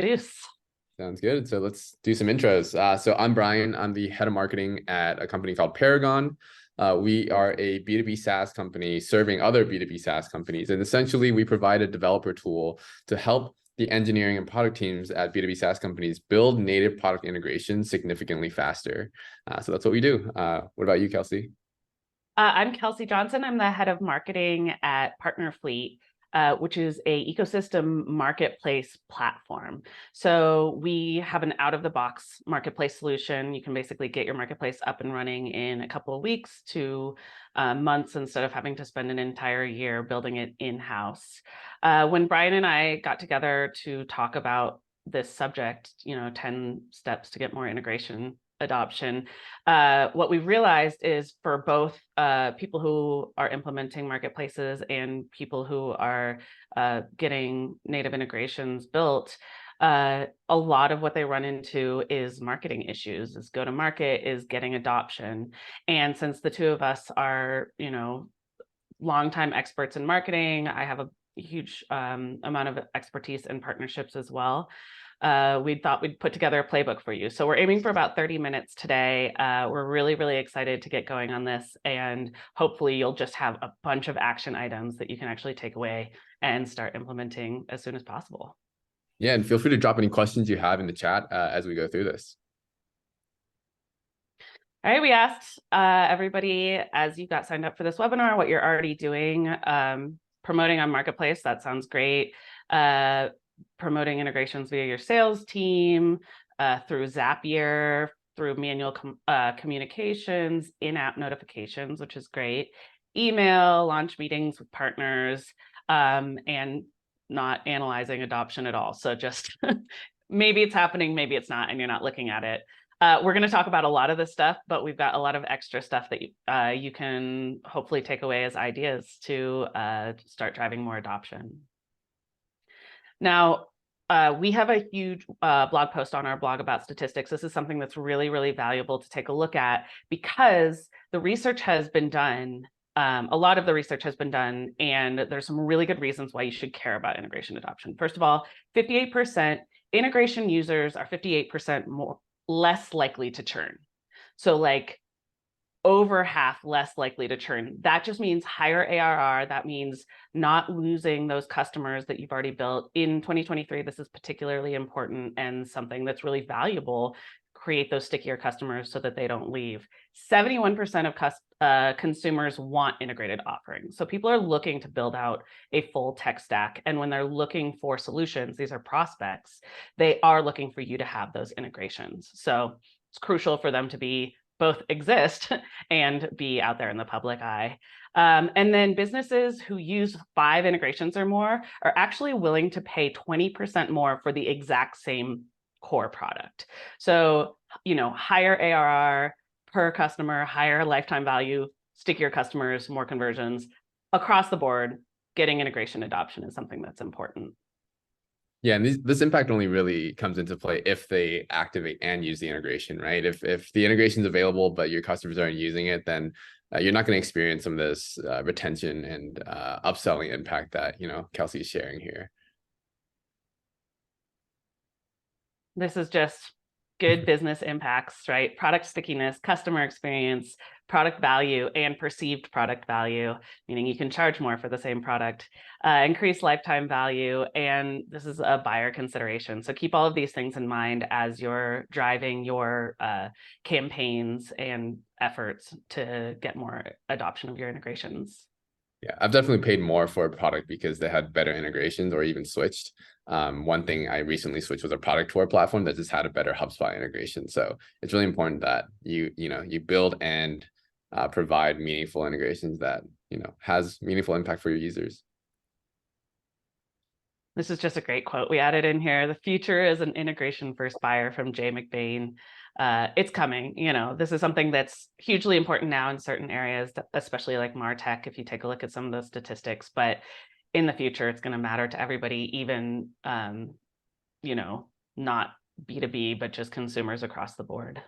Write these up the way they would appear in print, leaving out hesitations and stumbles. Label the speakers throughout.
Speaker 1: Introduce.
Speaker 2: Sounds good. So let's do some intros. So I'm Brian. I'm the head of marketing at a company called Paragon. We are a B2B SaaS company serving other B2B SaaS companies. And essentially, we provide a developer tool to help the engineering and product teams at B2B SaaS companies build native product integration significantly faster. So that's what we do. What about you, Kelsey?
Speaker 1: I'm Kelsey Johnson. I'm the head of marketing at Partner Fleet, which is a ecosystem marketplace platform. So we have an out-of-the-box marketplace solution. You can basically get your marketplace up and running in a couple of weeks to months instead of having to spend an entire year building it in-house. When Brian and I got together to talk about this subject, 10 steps to get more integration adoption, what we realized is for both people who are implementing marketplaces and people who are getting native integrations built, a lot of what they run into is marketing issues, is go to market, is getting adoption. And since the two of us are, longtime experts in marketing, I have a huge amount of expertise in partnerships as well. We thought we'd put together a playbook for you. So we're aiming for about 30 minutes today. We're really, really excited to get going on this. And hopefully you'll just have a bunch of action items that you can actually take away and start implementing as soon as possible.
Speaker 2: Yeah, and feel free to drop any questions you have in the chat as we go through this.
Speaker 1: All right, we asked everybody as you got signed up for this webinar, what you're already doing. Promoting on Marketplace, that sounds great. Promoting integrations via your sales team, through Zapier, through manual communications, in-app notifications, which is great, email, launch meetings with partners, and not analyzing adoption at all. So just maybe it's happening, maybe it's not, and you're not looking at it. We're going to talk about a lot of this stuff, but we've got a lot of extra stuff that you can hopefully take away as ideas to start driving more adoption. Now, we have a huge blog post on our blog about statistics. This is something that's really, really valuable to take a look at because the research has been done. A lot of the research has been done, and there's some really good reasons why you should care about integration adoption. First of all, 58% integration users are 58% less likely to churn. So like over half less likely to churn. That just means higher ARR. That means not losing those customers that you've already built. In 2023, this is particularly important and something that's really valuable. Create those stickier customers so that they don't leave. 71% of consumers want integrated offerings. So people are looking to build out a full tech stack. And when they're looking for solutions, these are prospects, they are looking for you to have those integrations. So it's crucial for them to be both exist and be out there in the public eye. And then businesses who use 5 integrations or more are actually willing to pay 20% more for the exact same core product. So, higher ARR per customer, higher lifetime value, stickier customers, more conversions across the board. Getting integration adoption is something that's important.
Speaker 2: Yeah, and this impact only really comes into play if they activate and use the integration, right? If the integration is available, but your customers aren't using it, then you're not going to experience some of this retention and upselling impact that, Kelsey is sharing here.
Speaker 1: This is just good business impacts, right? Product stickiness, customer experience, product value, and perceived product value, meaning you can charge more for the same product, increase lifetime value, and this is a buyer consideration. So keep all of these things in mind as you're driving your campaigns and efforts to get more adoption of your integrations.
Speaker 2: Yeah, I've definitely paid more for a product because they had better integrations or even switched. One thing I recently switched was a product to our platform that just had a better HubSpot integration. So it's really important that you build and provide meaningful integrations that, has meaningful impact for your users.
Speaker 1: This is just a great quote we added in here. The future is an integration first buyer from Jay McBain. It's coming, this is something that's hugely important now in certain areas, especially like MarTech, if you take a look at some of those statistics, but in the future, it's going to matter to everybody, even, not B2B, but just consumers across the board.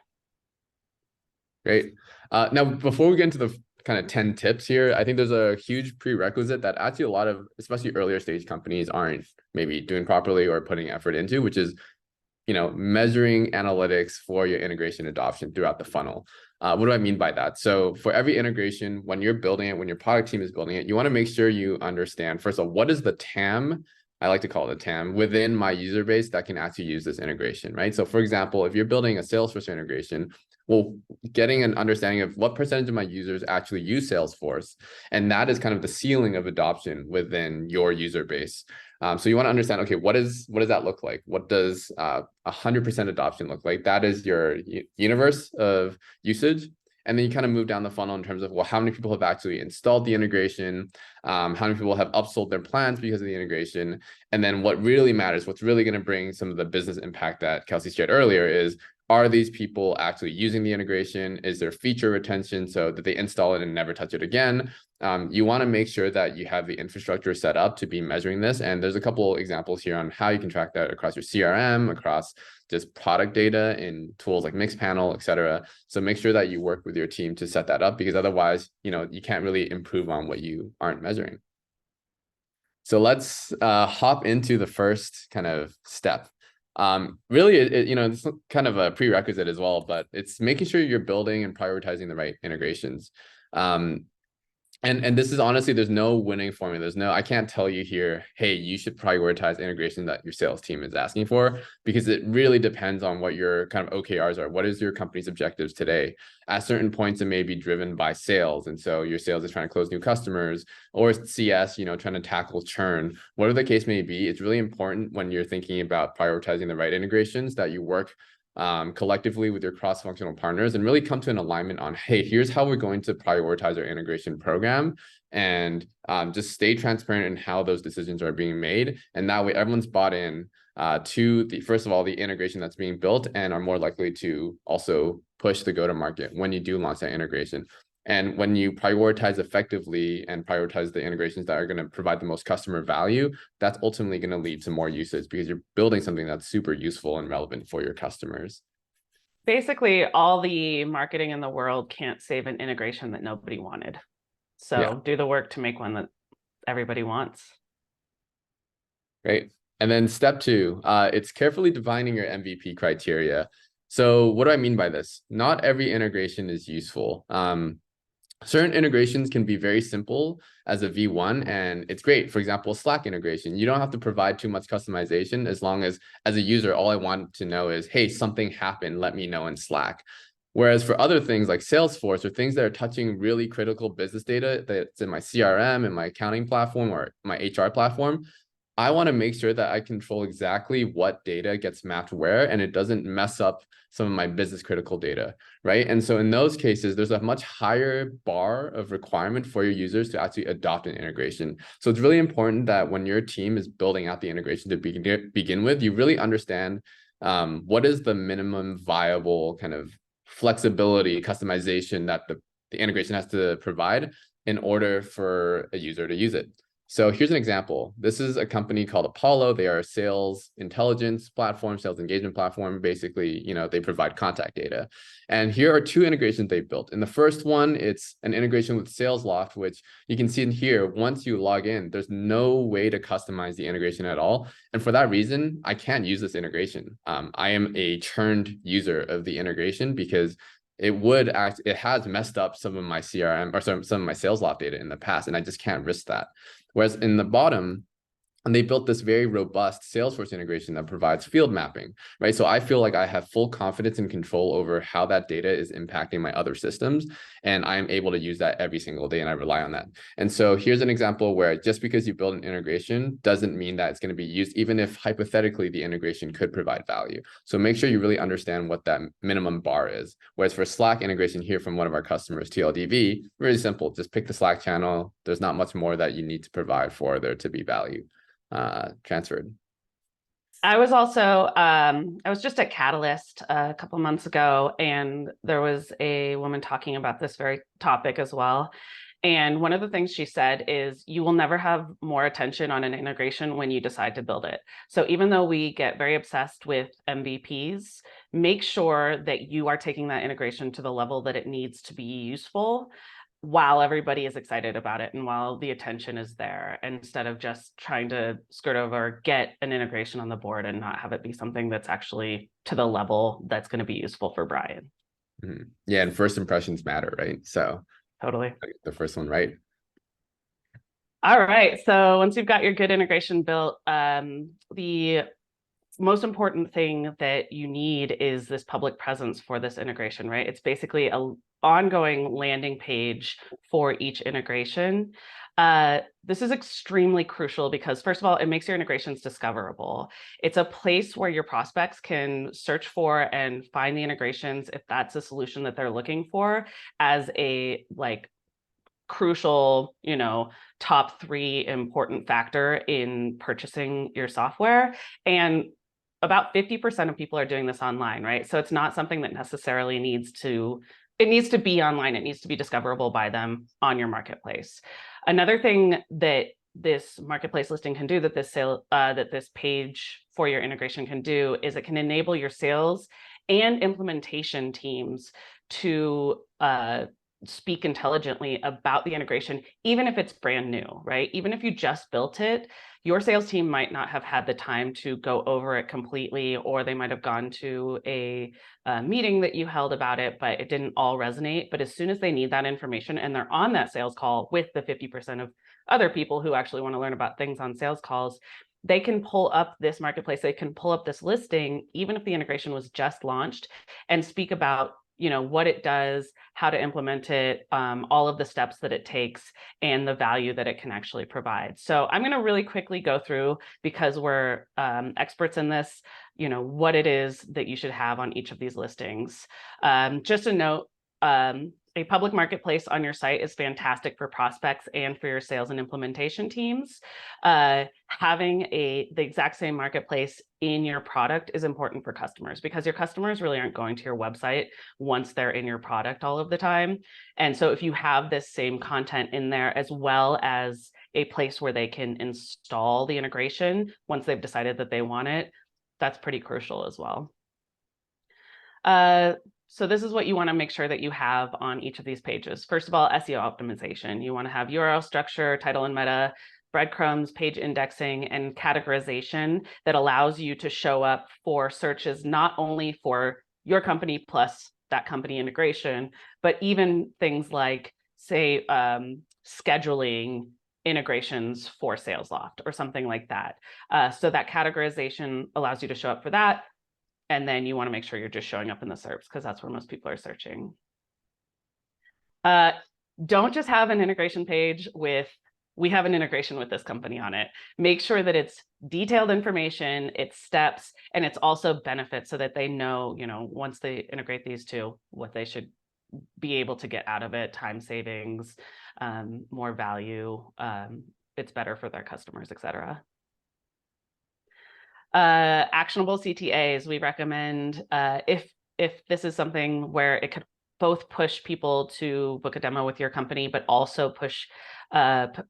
Speaker 2: Great. Now, before we get into the kind of 10 tips here. I think there's a huge prerequisite that actually a lot of, especially earlier stage companies, aren't maybe doing properly or putting effort into, which is, measuring analytics for your integration adoption throughout the funnel. What do I mean by that? So for every integration, when you're building it, when your product team is building it, you want to make sure you understand, first of all, what is the TAM? I like to call it a TAM within my user base that can actually use this integration, right? So for example, if you're building a Salesforce integration, well, getting an understanding of what percentage of my users actually use Salesforce, and that is kind of the ceiling of adoption within your user base. So you want to understand, okay, what does that look like? What does 100% adoption look like? That is your universe of usage. And then you kind of move down the funnel in terms of, well, how many people have actually installed the integration? How many people have upsold their plans because of the integration? And then what really matters, what's really going to bring some of the business impact that Kelsey shared earlier is, are these people actually using the integration? Is there feature retention so that they install it and never touch it again? You want to make sure that you have the infrastructure set up to be measuring this. And there's a couple examples here on how you can track that across your CRM, across just product data in tools like Mixpanel, et cetera. So make sure that you work with your team to set that up, because otherwise, you can't really improve on what you aren't measuring. So let's hop into the first kind of step. Really, it's kind of a prerequisite as well, but it's making sure you're building and prioritizing the right integrations. And this is honestly, there's no winning formula. I can't tell you here, hey, you should prioritize integration that your sales team is asking for, because it really depends on what your kind of OKRs are. What is your company's objectives today? At certain points, it may be driven by sales. And so your sales is trying to close new customers, or CS, trying to tackle churn. Whatever the case may be, it's really important when you're thinking about prioritizing the right integrations that you work collectively with your cross-functional partners and really come to an alignment on, hey, here's how we're going to prioritize our integration program, and just stay transparent in how those decisions are being made. And that way everyone's bought in to first of all, the integration that's being built, and are more likely to also push the go-to-market when you do launch that integration. And when you prioritize effectively and prioritize the integrations that are going to provide the most customer value, that's ultimately going to lead to more usage, because you're building something that's super useful and relevant for your customers.
Speaker 1: Basically, all the marketing in the world can't save an integration that nobody wanted. So do the work to make one that everybody wants.
Speaker 2: Great. And then step 2, it's carefully defining your MVP criteria. So what do I mean by this? Not every integration is useful. Certain integrations can be very simple as a V1, and it's great. For example, Slack integration. You don't have to provide too much customization, as long as a user, all I want to know is, hey, something happened, let me know in Slack. Whereas for other things like Salesforce, or things that are touching really critical business data that's in my CRM, in my accounting platform, or my HR platform, I want to make sure that I control exactly what data gets mapped where, and it doesn't mess up some of my business critical data, right? And so in those cases, there's a much higher bar of requirement for your users to actually adopt an integration. So it's really important that when your team is building out the integration to begin with, you really understand what is the minimum viable kind of flexibility, customization that the integration has to provide in order for a user to use it. So here's an example. This is a company called Apollo. They are a sales intelligence platform, sales engagement platform. Basically, they provide contact data. And here are 2 integrations they built. In the first one, it's an integration with SalesLoft, which you can see in here. Once you log in, there's no way to customize the integration at all. And for that reason, I can't use this integration. I am a churned user of the integration, because it has messed up some of my CRM, or some of my SalesLoft data in the past, and I just can't risk that. Whereas in the bottom, and they built this very robust Salesforce integration that provides field mapping, right? So I feel like I have full confidence and control over how that data is impacting my other systems, and I am able to use that every single day, and I rely on that. And so here's an example where just because you build an integration doesn't mean that it's going to be used, even if hypothetically the integration could provide value. So make sure you really understand what that minimum bar is. Whereas for Slack integration here from one of our customers, TLDV, really simple. Just pick the Slack channel. There's not much more that you need to provide for there to be value transferred.
Speaker 1: I was also, I was just at Catalyst a couple months ago, and there was a woman talking about this very topic as well. And one of the things she said is, you will never have more attention on an integration when you decide to build it. So even though we get very obsessed with MVPs, make sure that you are taking that integration to the level that it needs to be useful. while everybody is excited about it and while the attention is there, instead of just trying to skirt over, get an integration on the board and not have it be something that's actually to the level that's going to be useful for Brian.
Speaker 2: Yeah, and first impressions matter, right? So
Speaker 1: totally.
Speaker 2: The first one right.
Speaker 1: All right. So once you've got your good integration built, the most important thing that you need is this public presence for this integration, right? It's basically an ongoing landing page for each integration. This is extremely crucial because, first of all, it makes your integrations discoverable. It's a place where your prospects can search for and find the integrations if that's a solution that they're looking for, as a crucial, top 3 important factor in purchasing your software. And about 50% of people are doing this online, right? So it's not something that necessarily needs to be online. It needs to be discoverable by them on your marketplace. Another thing that this marketplace listing can do, that this page for your integration can do, is it can enable your sales and implementation teams to speak intelligently about the integration, even if it's brand new, right? Even if you just built it, your sales team might not have had the time to go over it completely, or they might have gone to a meeting that you held about it, but it didn't all resonate. But as soon as they need that information and they're on that sales call with the 50% of other people who actually want to learn about things on sales calls, they can pull up this marketplace, they can pull up this listing, even if the integration was just launched, and speak about what it does, how to implement it, all of the steps that it takes, and the value that it can actually provide. So I'm going to really quickly go through, because we're experts in this, what it is that you should have on each of these listings. Just a note, a public marketplace on your site is fantastic for prospects and for your sales and implementation teams. Having the exact same marketplace in your product is important for customers, because your customers really aren't going to your website once they're in your product all of the time. And so if you have this same content in there, as well as a place where they can install the integration once they've decided that they want it, that's pretty crucial as well. So this is what you want to make sure that you have on each of these pages. First of all, SEO optimization. You want to have URL structure, title and meta, breadcrumbs, page indexing, and categorization that allows you to show up for searches, not only for your company plus that company integration, but even things like, say, scheduling integrations for SalesLoft or something like that. So that categorization allows you to show up for that. And then you want to make sure you're just showing up in the SERPs, because that's where most people are searching. Don't just have an integration page with, we have an integration with this company on it. Make sure that it's detailed information, it's steps, and it's also benefits, so that they know, once they integrate these two, what they should be able to get out of it, time savings, more value. It's better for their customers, et cetera. Actionable CTAs, we recommend, if this is something where it could both push people to book a demo with your company, but also push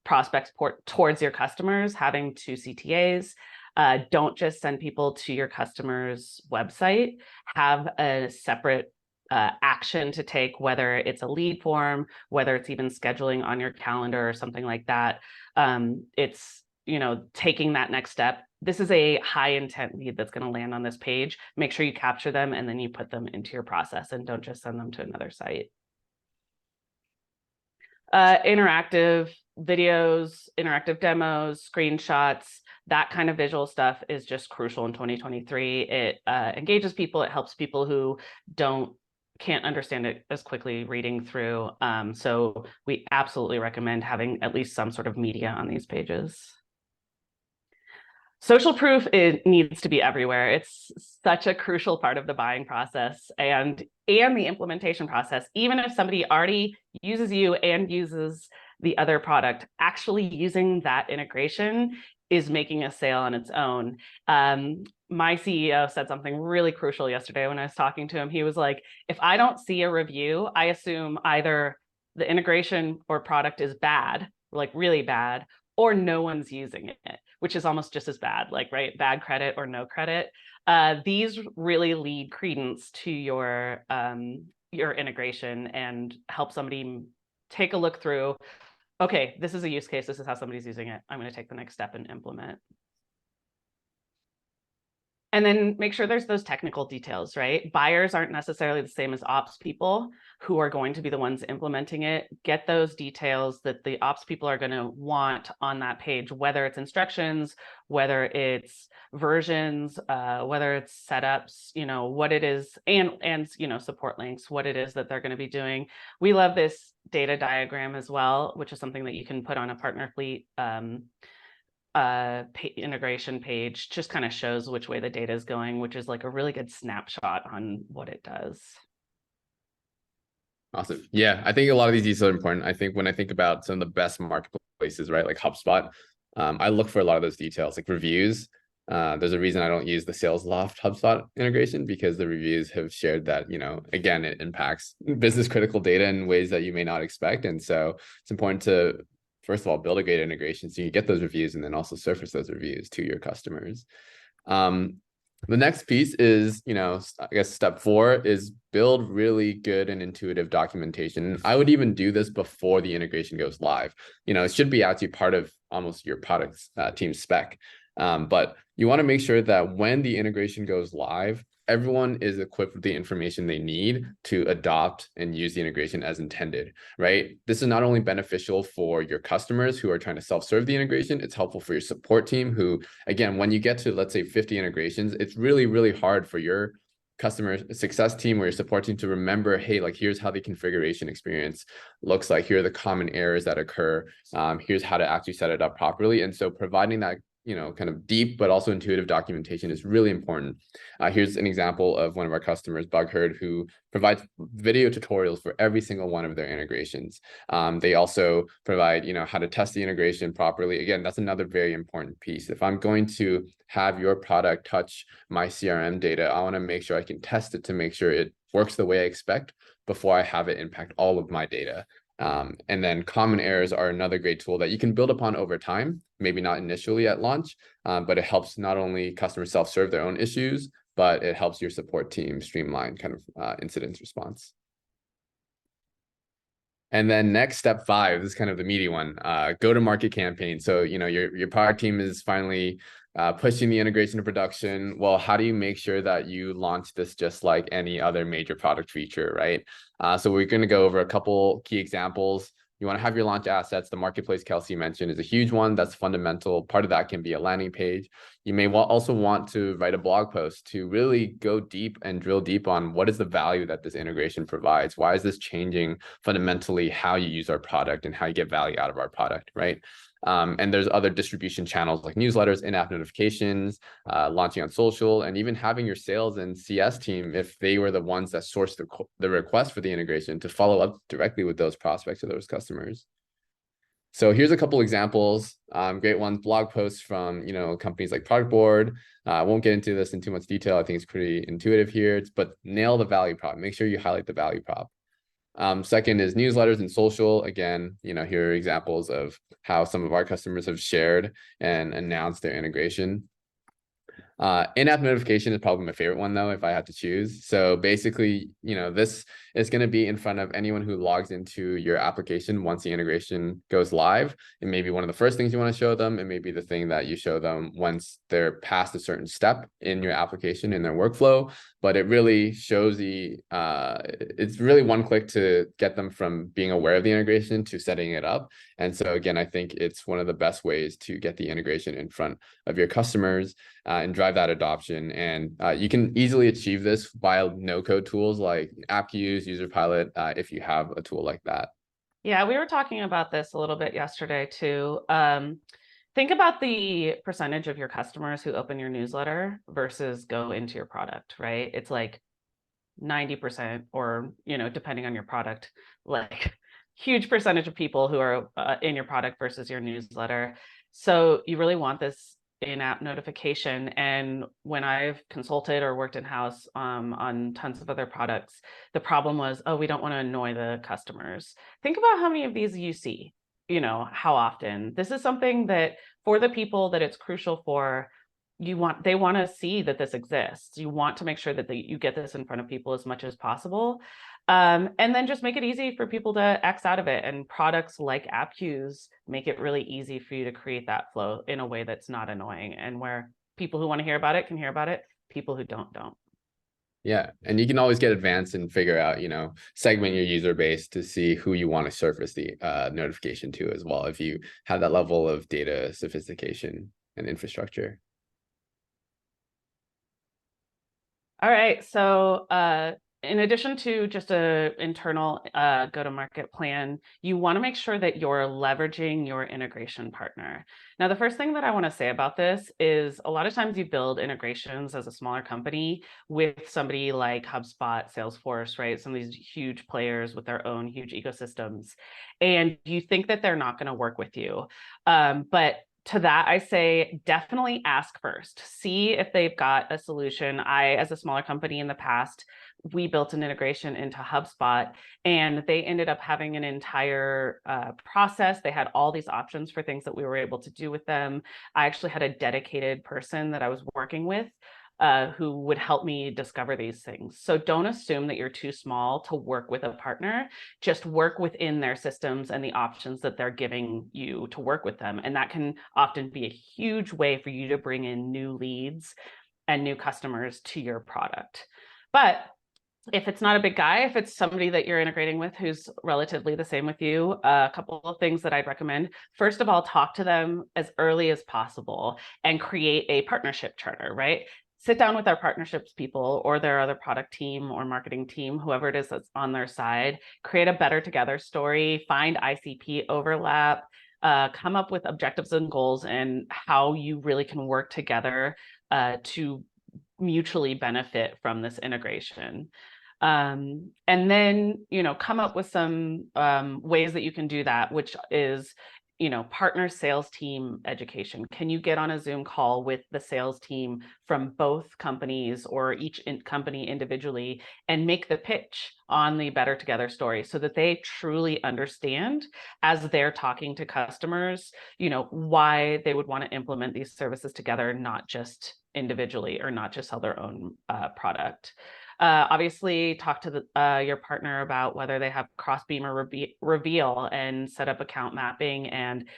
Speaker 1: prospects towards your customers, having 2 CTAs. Don't just send people to your customer's website. Have a separate action to take, whether it's a lead form, whether it's even scheduling on your calendar or something like that. It's taking that next step. This is a high intent lead that's going to land on this page. Make sure you capture them and then you put them into your process, and don't just send them to another site. Interactive videos, interactive demos, screenshots, that kind of visual stuff is just crucial in 2023. It engages people. It helps people who can't understand it as quickly reading through. So we absolutely recommend having at least some sort of media on these pages. Social proof, it needs to be everywhere. It's such a crucial part of the buying process and the implementation process. Even if somebody already uses you and uses the other product, actually using that integration is making a sale on its own. My CEO said something really crucial yesterday when I was talking to him. He was like, if I don't see a review, I assume either the integration or product is bad, like really bad, or no one's using it, which is almost just as bad, right? Bad credit or no credit. These really lead credence to your integration and help somebody take a look through, okay, this is a use case, this is how somebody's using it, I'm going to take the next step and implement. And then make sure there's those technical details, right? Buyers aren't necessarily the same as ops people who are going to be the ones implementing it. Get those details that the ops people are going to want on that page, whether it's instructions, whether it's versions, whether it's setups, what it is, and support links, what it is that they're going to be doing. We love this data diagram as well, which is something that you can put on a Partner Fleet integration page. Just kind of shows which way the data is going, which is like a really good snapshot on what it does.
Speaker 2: Awesome. Yeah, I think a lot of these details are important. I think when I think about some of the best marketplaces, right, like HubSpot, I look for a lot of those details, like reviews. There's a reason I don't use the SalesLoft HubSpot integration, because the reviews have shared that, again, it impacts business critical data in ways that you may not expect. And so it's important to, first of all, build a great integration so you get those reviews, and then also surface those reviews to your customers. The next piece is, I guess step 4 is build really good and intuitive documentation. I would even do this before the integration goes live. It should be actually part of almost your product team spec. But you want to make sure that when the integration goes live, everyone is equipped with the information they need to adopt and use the integration as intended, right? This is not only beneficial for your customers who are trying to self-serve the integration, it's helpful for your support team who, again, when you get to, let's say, 50 integrations, it's really, really hard for your customer success team or your support team to remember, hey, like, here's how the configuration experience looks like. Here are the common errors that occur. Here's how to actually set it up properly. And so providing that kind of deep but also intuitive documentation is really important. Here's an example of one of our customers, BugHerd, who provides video tutorials for every single one of their integrations. They also provide, how to test the integration properly. Again, that's another very important piece. If I'm going to have your product touch my CRM data, I want to make sure I can test it to make sure it works the way I expect before I have it impact all of my data. And then common errors are another great tool that you can build upon over time, maybe not initially at launch, but it helps not only customers self-serve their own issues, but it helps your support team streamline kind of incident response. And then next, step 5, this is kind of the meaty one, go-to-market campaign. So, your product team is finally pushing the integration to production. Well, how do you make sure that you launch this just like any other major product feature, right? So we're going to go over a couple key examples. You want to have your launch assets. The marketplace Kelsey mentioned is a huge one. That's fundamental. Part of that can be a landing page. You may also want to write a blog post to really go deep and drill deep on what is the value that this integration provides. Why is this changing fundamentally how you use our product and how you get value out of our product, right? And there's other distribution channels like newsletters, in-app notifications, launching on social, and even having your sales and CS team, if they were the ones that sourced the request for the integration, to follow up directly with those prospects or those customers. So here's a couple examples, great ones, blog posts from, companies like Product Board. I won't get into this in too much detail. I think it's pretty intuitive here, but nail the value prop. Make sure you highlight the value prop. Second is newsletters and social. Again, here are examples of how some of our customers have shared and announced their integration. In-app notification is probably my favorite one, though, if I had to choose. So basically, this is going to be in front of anyone who logs into your application once the integration goes live. It may be one of the first things you want to show them. It may be the thing that you show them once they're past a certain step in your application, in their workflow. But it really shows it's really one click to get them from being aware of the integration to setting it up. And so again, I think it's one of the best ways to get the integration in front of your customers and drive that adoption. And you can easily achieve this via no-code tools like AppQs, UserPilot, if you have a tool like that.
Speaker 1: Yeah, we were talking about this a little bit yesterday too. Think about the percentage of your customers who open your newsletter versus go into your product, right? It's like 90%, or, depending on your product, like huge percentage of people who are in your product versus your newsletter. So you really want this in-app notification. And when I've consulted or worked in-house on tons of other products, the problem was, we don't want to annoy the customers. Think about how many of these you see, how often. This is something that for the people that it's crucial for, they want to see that this exists. You want to make sure that you get this in front of people as much as possible. And then just make it easy for people to X out of it. And products like app queues make it really easy for you to create that flow in a way that's not annoying, and where people who want to hear about it can hear about it. People who don't.
Speaker 2: Yeah, and you can always get advanced and figure out, segment your user base to see who you want to surface the notification to as well, if you have that level of data sophistication and infrastructure.
Speaker 1: All right. So in addition to just a internal go-to-market plan, you want to make sure that you're leveraging your integration partner. Now, the first thing that I want to say about this is a lot of times you build integrations as a smaller company with somebody like HubSpot, Salesforce, right? Some of these huge players with their own huge ecosystems, and you think that they're not going to work with you. But to that, I say definitely ask first. See if they've got a solution. As a smaller company in the past, we built an integration into HubSpot, and they ended up having an entire process. They had all these options for things that we were able to do with them. I actually had a dedicated person that I was working with who would help me discover these things. So don't assume that you're too small to work with a partner. Just work within their systems and the options that they're giving you to work with them. And that can often be a huge way for you to bring in new leads and new customers to your product. But if it's not a big guy, if it's somebody that you're integrating with who's relatively the same with you, a couple of things that I'd recommend. First of all, talk to them as early as possible and create a partnership charter, right? Sit down with our partnerships people or their other product team or marketing team, whoever it is that's on their side, create a better together story, find ICP overlap, come up with objectives and goals and how you really can work together to mutually benefit from this integration. And then, come up with some ways that you can do that, which is, partner sales team education. Can you get on a Zoom call with the sales team from both companies or each company individually and make the pitch on the Better Together story so that they truly understand as they're talking to customers, why they would want to implement these services together, not just individually or not just sell their own product. Obviously, talk to your partner about whether they have Crossbeam or Reveal and set up account mapping and,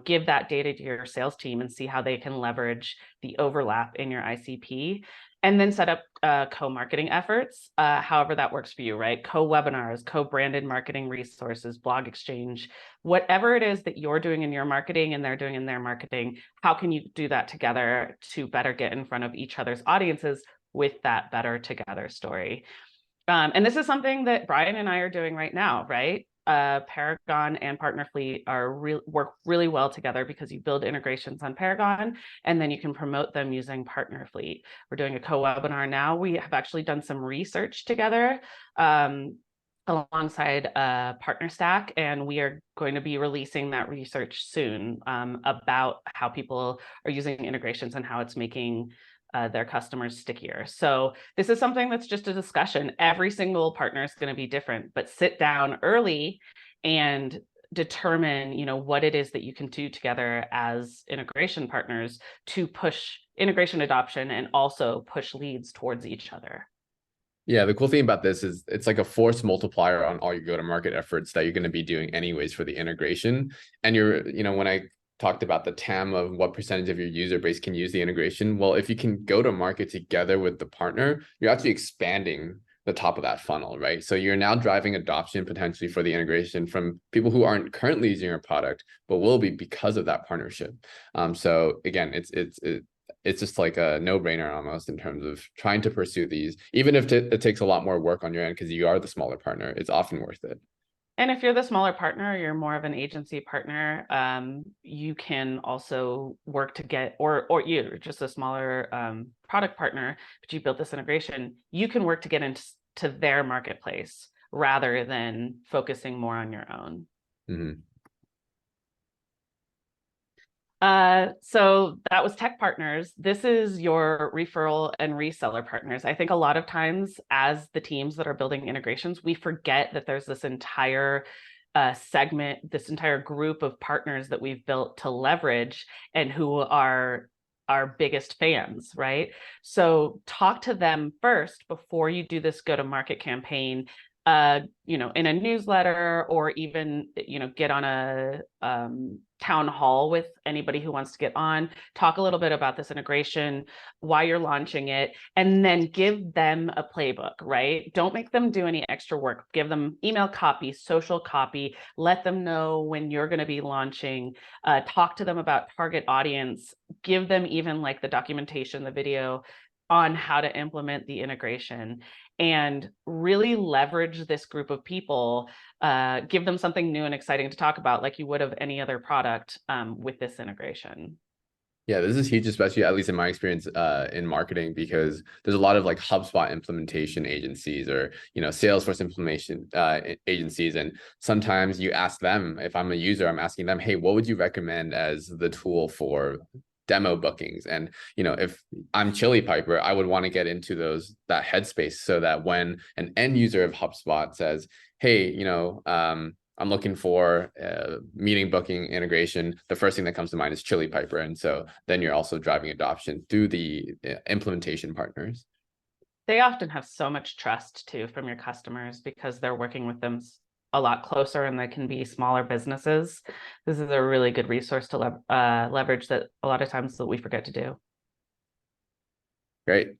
Speaker 1: give that data to your sales team and see how they can leverage the overlap in your ICP. And then set up co-marketing efforts, however that works for you, right? Co-webinars, co-branded marketing resources, blog exchange, whatever it is that you're doing in your marketing and they're doing in their marketing, how can you do that together to better get in front of each other's audiences with that Better Together story? And this is something that Brian and I are doing right now, right? Paragon and Partner Fleet work really well together because you build integrations on Paragon and then you can promote them using Partner Fleet. We're doing a co-webinar now. We have actually done some research together alongside Partner Stack, and we are going to be releasing that research soon about how people are using integrations and how it's making their customers stickier. So this is something that's just a discussion. Every single partner is going to be different, but sit down early and determine, what it is that you can do together as integration partners to push integration adoption and also push leads towards each other.
Speaker 2: Yeah, the cool thing about this is it's like a force multiplier on all your go-to-market efforts that you're going to be doing anyways for the integration. And when I talked about the TAM of what percentage of your user base can use the integration. Well, if you can go to market together with the partner, you're actually expanding the top of that funnel, right? So you're now driving adoption potentially for the integration from people who aren't currently using your product, but will be because of that partnership. So again, it's just like a no-brainer almost in terms of trying to pursue these, even if it takes a lot more work on your end because you are the smaller partner. It's often worth it.
Speaker 1: And if you're the smaller partner, you're more of an agency partner, you can also work to get, or you're just a smaller product partner, but you built this integration, you can work to get into their marketplace rather than focusing more on your own.
Speaker 2: Mm-hmm.
Speaker 1: So that was tech partners. This is your referral and reseller partners. I think a lot of times as the teams that are building integrations, we forget that there's this entire segment, this entire group of partners that we've built to leverage and who are our biggest fans, right? So talk to them first before you do this go-to-market campaign. in a newsletter, or even, get on a town hall with anybody who wants to get on, talk a little bit about this integration, why you're launching it, and then give them a playbook, right? Don't make them do any extra work. Give them email copy, social copy, let them know when you're going to be launching, talk to them about target audience, give them even like the documentation, the video on how to implement the integration, and really leverage this group of people, give them something new and exciting to talk about like you would of any other product, with this integration.
Speaker 2: Yeah, this is huge, especially at least in my experience in marketing, because there's a lot of like HubSpot implementation agencies or Salesforce implementation agencies, and sometimes you ask them, if I'm a user, I'm asking them, hey, what would you recommend as the tool for demo bookings? And if I'm Chili Piper, I would want to get into that headspace so that when an end user of HubSpot says, hey, I'm looking for meeting booking integration, the first thing that comes to mind is Chili Piper. And so then you're also driving adoption through the implementation partners.
Speaker 1: They often have so much trust too from your customers because they're working with them a lot closer, and they can be smaller businesses. This is a really good resource to leverage that a lot of times that we forget to do.
Speaker 2: Great.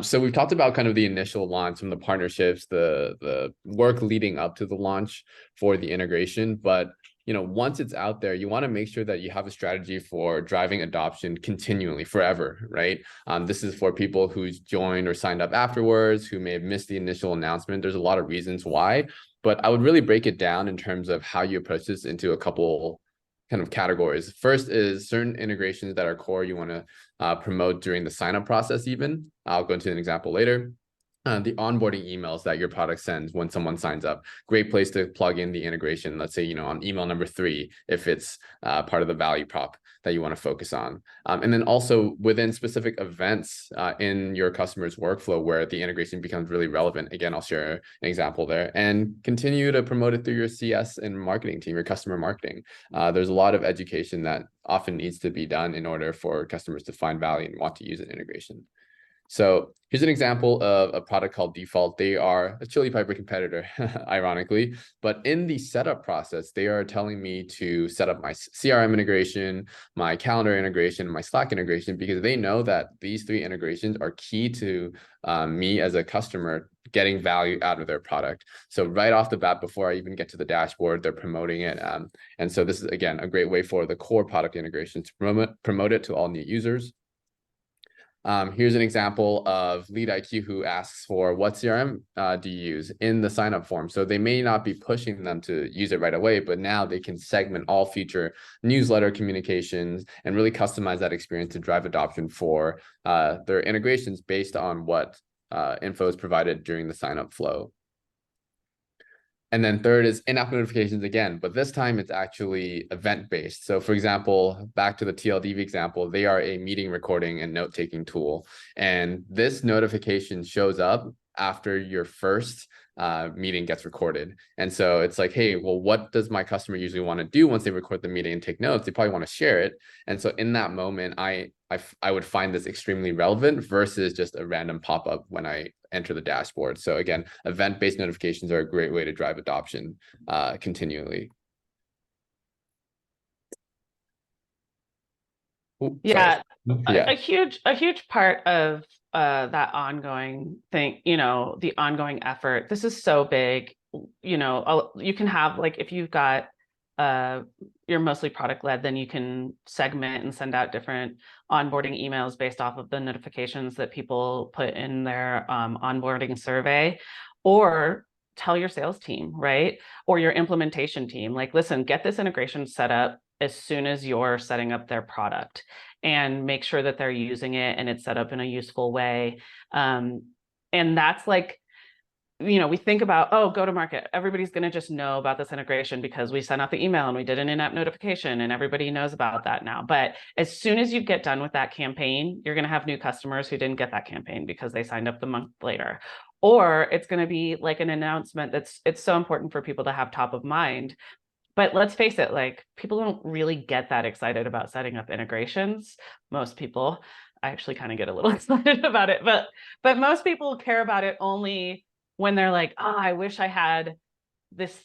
Speaker 2: So we've talked about kind of the initial launch, some of the partnerships, the work leading up to the launch for the integration. But once it's out there, you want to make sure that you have a strategy for driving adoption continually, forever, right? This is for people who's joined or signed up afterwards, who may have missed the initial announcement. There's a lot of reasons why, but I would really break it down in terms of how you approach this into a couple kind of categories. First is certain integrations that are core you want to promote during the sign up process. Even I'll go into an example later. The onboarding emails that your product sends when someone signs up, great place to plug in the integration. Let's say on email number 3, if it's part of the value prop that you want to focus on, and then also within specific events in your customer's workflow where the integration becomes really relevant. Again, I'll share an example there, and continue to promote it through your CS and marketing team, your customer marketing. There's a lot of education that often needs to be done in order for customers to find value and want to use an integration. So here's an example of a product called Default. They are a Chili Piper competitor, ironically, but in the setup process, they are telling me to set up my CRM integration, my calendar integration, my Slack integration, because they know that these 3 integrations are key to me as a customer getting value out of their product. So right off the bat, before I even get to the dashboard, they're promoting it. And so this is, again, a great way for the core product integration to promote it to all new users. Here's an example of Lead IQ who asks for what CRM do you use in the sign up form. So they may not be pushing them to use it right away, but now they can segment all future newsletter communications and really customize that experience to drive adoption for their integrations based on what info is provided during the sign up flow. And then third is in-app notifications again, but this time it's actually event-based. So for example, back to the TLDV example, they are a meeting recording and note-taking tool. And this notification shows up after your first meeting gets recorded. And so it's like, hey, well, what does my customer usually want to do once they record the meeting and take notes? They probably want to share it. And so in that moment, I would find this extremely relevant versus just a random pop-up when I enter the dashboard. So again, event-based notifications are a great way to drive adoption continually. Ooh,
Speaker 1: Yeah,
Speaker 2: yeah.
Speaker 1: a huge part of that ongoing thing, the ongoing effort. This is so big. You can have, like, if you've got you're mostly product led, then you can segment and send out different onboarding emails based off of the notifications that people put in their onboarding survey, or tell your sales team, right? Or your implementation team, like, listen, get this integration set up as soon as you're setting up their product, and make sure that they're using it and it's set up in a useful way. And that's like, we think about, oh, go to market. Everybody's going to just know about this integration because we sent out the email and we did an in-app notification and everybody knows about that now. But as soon as you get done with that campaign, you're going to have new customers who didn't get that campaign because they signed up the month later. Or it's going to be like an announcement it's so important for people to have top of mind. But let's face it, like, people don't really get that excited about setting up integrations. Most people, I actually kind of get a little excited about it, but most people care about it only when they're like, oh, I wish I had this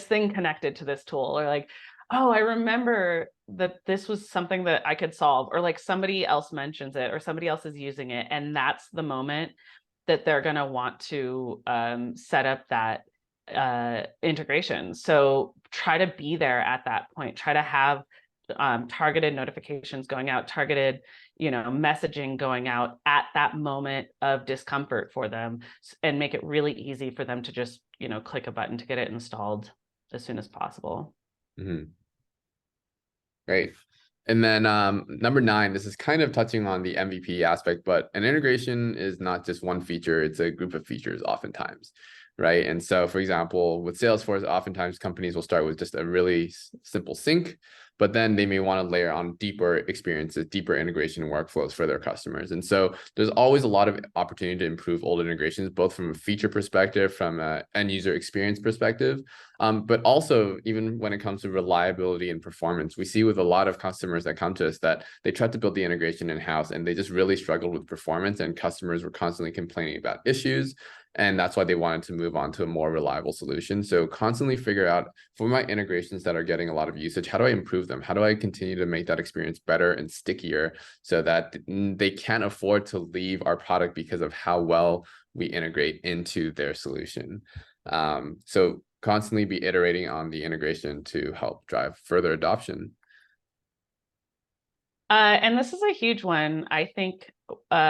Speaker 1: thing connected to this tool, or like, oh, I remember that this was something that I could solve, or like somebody else mentions it or somebody else is using it. And that's the moment that they're going to want to set up that integration. So try to be there at that point. Try to have targeted notifications going out, targeted, messaging going out at that moment of discomfort for them, and make it really easy for them to just, click a button to get it installed as soon as possible.
Speaker 2: Mm-hmm. Great. And then number 9, this is kind of touching on the MVP aspect, but an integration is not just one feature, it's a group of features oftentimes, right? And so, for example, with Salesforce, oftentimes companies will start with just a really simple sync, but then they may want to layer on deeper experiences, deeper integration workflows for their customers. And so there's always a lot of opportunity to improve old integrations, both from a feature perspective, from an end user experience perspective, but also even when it comes to reliability and performance. We see with a lot of customers that come to us that they tried to build the integration in-house and they just really struggled with performance, and customers were constantly complaining about issues. And that's why they wanted to move on to a more reliable solution. So constantly figure out, for my integrations that are getting a lot of usage, how do I improve them? How do I continue to make that experience better and stickier so that they can't afford to leave our product because of how well we integrate into their solution? So constantly be iterating on the integration to help drive further adoption.
Speaker 1: And this is a huge one. I think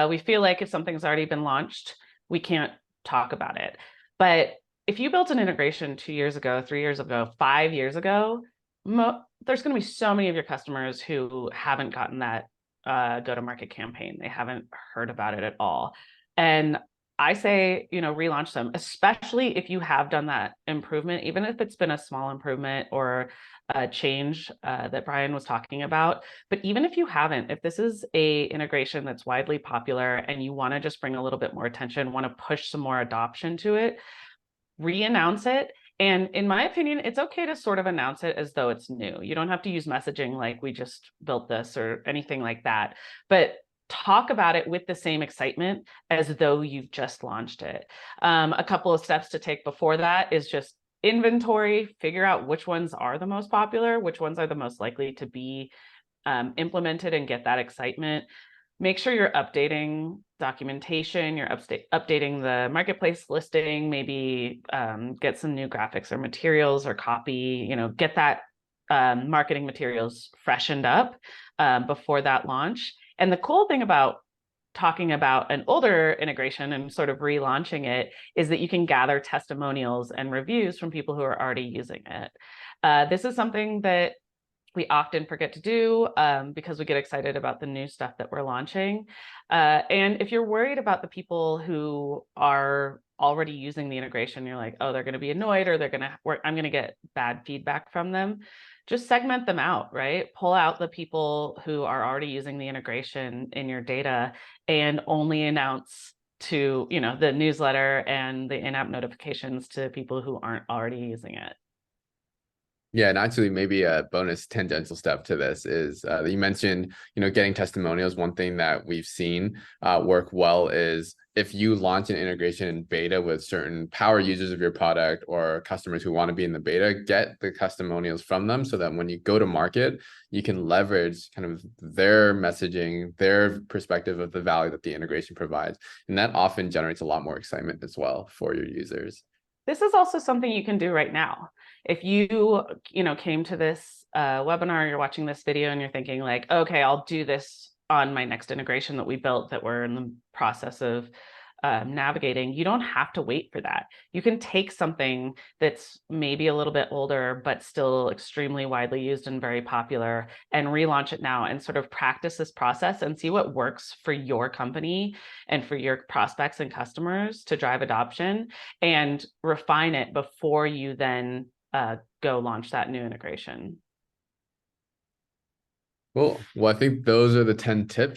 Speaker 1: we feel like if something's already been launched, we can't talk about it. But if you built an integration 2 years ago, 3 years ago, 5 years ago, there's going to be so many of your customers who haven't gotten that go-to-market campaign. They haven't heard about it at all. And I say, relaunch them, especially if you have done that improvement, even if it's been a small improvement or a change that Brian was talking about. But even if you haven't, if this is a integration that's widely popular and you want to just bring a little bit more attention, want to push some more adoption to it, re-announce it. And in my opinion, it's okay to sort of announce it as though it's new. You don't have to use messaging like we just built this or anything like that. But talk about it with the same excitement as though you've just launched it. A couple of steps to take before that is just inventory, figure out which ones are the most popular, which ones are the most likely to be implemented and get that excitement. Make sure you're updating documentation, you're updating the marketplace listing, maybe get some new graphics or materials or copy, get that marketing materials freshened up before that launch. And the cool thing about talking about an older integration and sort of relaunching it is that you can gather testimonials and reviews from people who are already using it. This is something that we often forget to do because we get excited about the new stuff that we're launching. And if you're worried about the people who are already using the integration, you're like, oh, they're going to be annoyed, or I'm going to get bad feedback from them. Just segment them out, right? Pull out the people who are already using the integration in your data and only announce to, the newsletter and the in-app notifications to people who aren't already using it.
Speaker 2: Yeah, and actually maybe a bonus tangential step to this is that you mentioned, getting testimonials. One thing that we've seen work well is if you launch an integration in beta with certain power users of your product or customers who want to be in the beta, get the testimonials from them so that when you go to market, you can leverage kind of their messaging, their perspective of the value that the integration provides. And that often generates a lot more excitement as well for your users.
Speaker 1: This is also something you can do right now. If you, came to this webinar, you're watching this video and you're thinking like, okay, I'll do this on my next integration that we built that we're in the process of navigating, you don't have to wait for that. You can take something that's maybe a little bit older, but still extremely widely used and very popular, and relaunch it now and sort of practice this process and see what works for your company and for your prospects and customers to drive adoption, and refine it before you then go launch that new integration.
Speaker 2: Cool. Well, I think those are the 10 tips